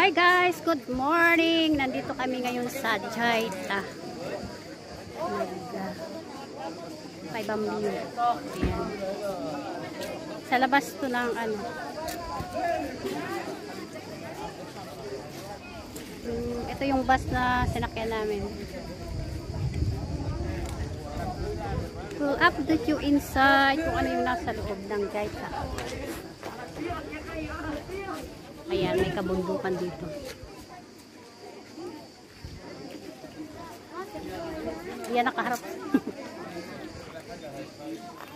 Hi guys, good morning. Nandito kami ngayon sa Jaita. Kay Bambino. Ayan. Sa labas to ng ano. Ito yung bus na sinakyan namin. We'll update you inside kung ano yung nasa loob ng Jaita. Ayan, may kabundukan dito. Ayan, nakaharap.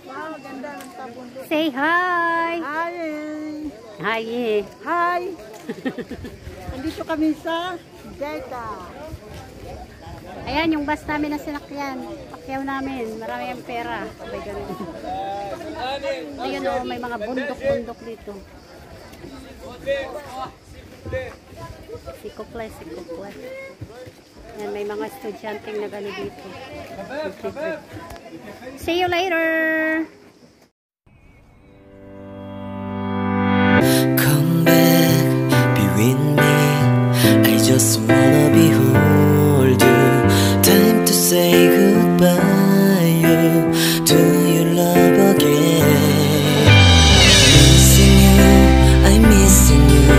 Wow, ganda ng kabundok. Say hi! Hi! Hi! Hi! Nandito kami sa Jaita. Ayan, yung bus namin na sinakyan. Pakyaw namin. Marami ang pera. Sabay ganun. Ayun o, may mga bundok-bundok dito. Sikuplay. Yan, may mga estudyanteng nagano dito. See you later! Come back, be with me. I just wanna behold you. Time to say goodbye. You, do you love again? Missing you, I'm missing you.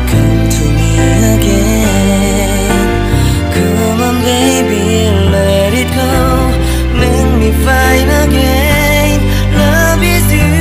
Come to me again. Come on baby, let it go. Let me find again. Love is you.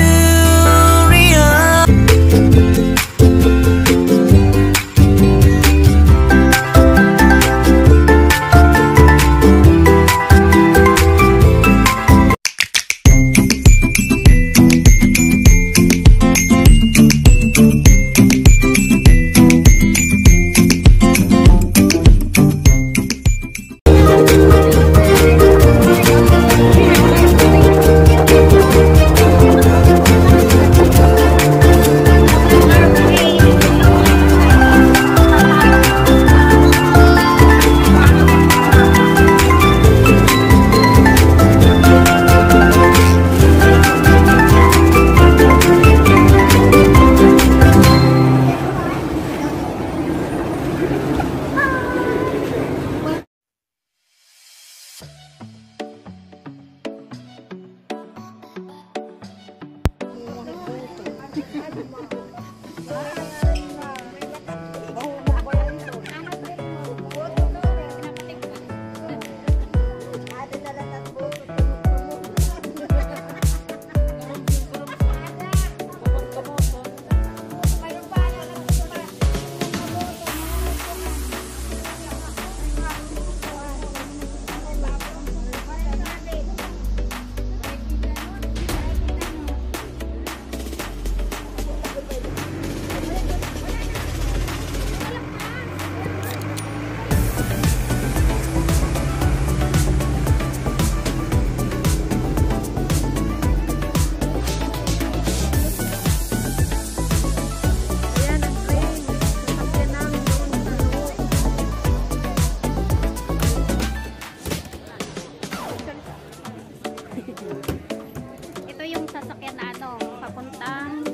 Ito yung sasakyan na ano, papuntang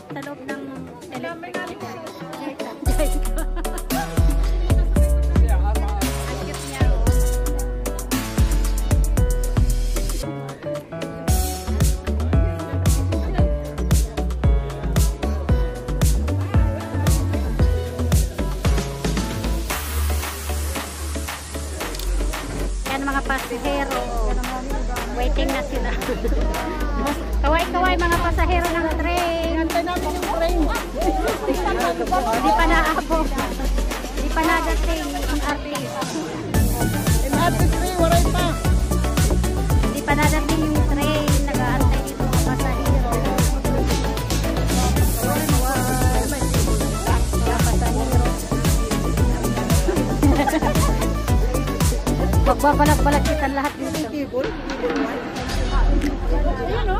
sa loob ng electric. Jaita. Ang cute niya, oh. Yan mga pasahero. Waiting na sila. Kaway-kaway mga pasahero ng train. Antay namin yung train. Hindi pa naabot. Hindi pa nadating ang artist. In artist train, waray pa. Hindi pa nadating yung train. Nag-aantay dito mga pasahero. Mga pasahero. Magbabalag-balag kita lahat dito. Ayan o.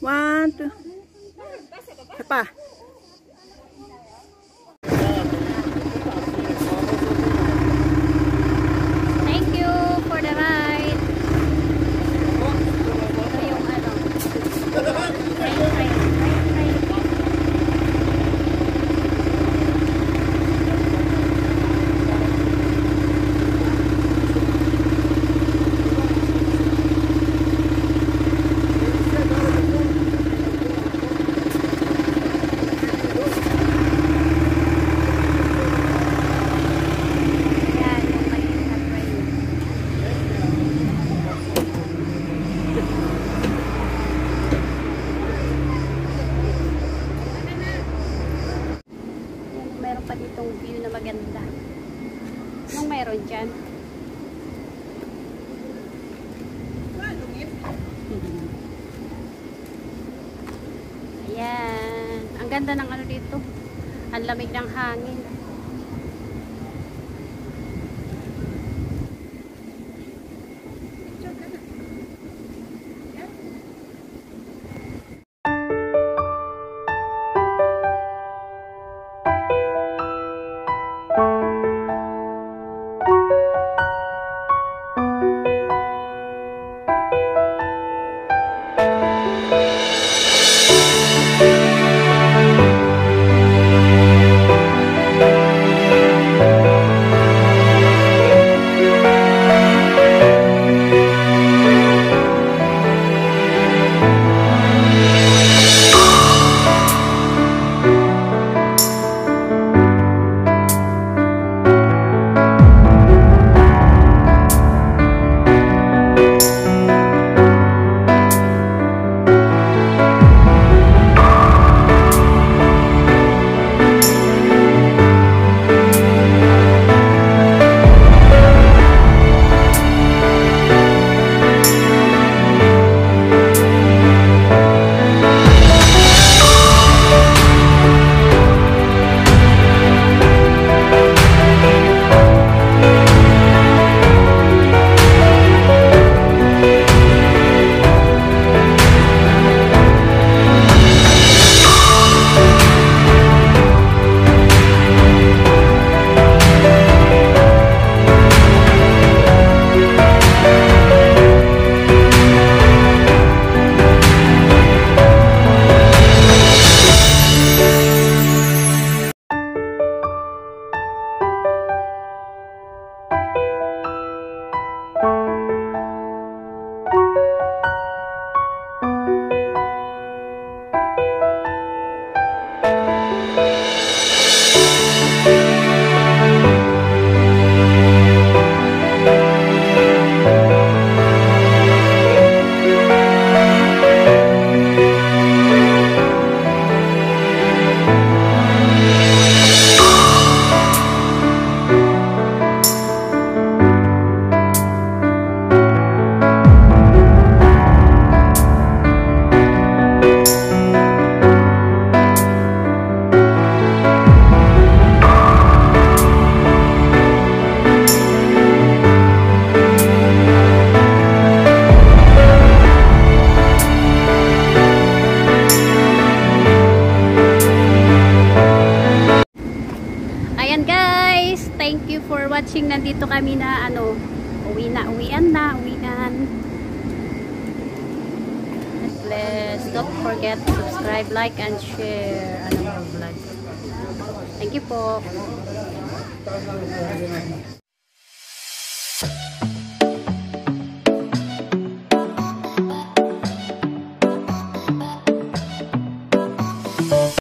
One, two. Isa pa. Thank you for the ride. Ito yung ano. Train. Yan, yung maliit na train. Meron pa ditong view na maganda. Anong meron dyan? Ayan. Ang ganda ng ano dito. Ang lamig ng hangin. Thank you for watching. Nandito kami na uwian. Please don't forget to subscribe, like, and share vlog. Thank you po.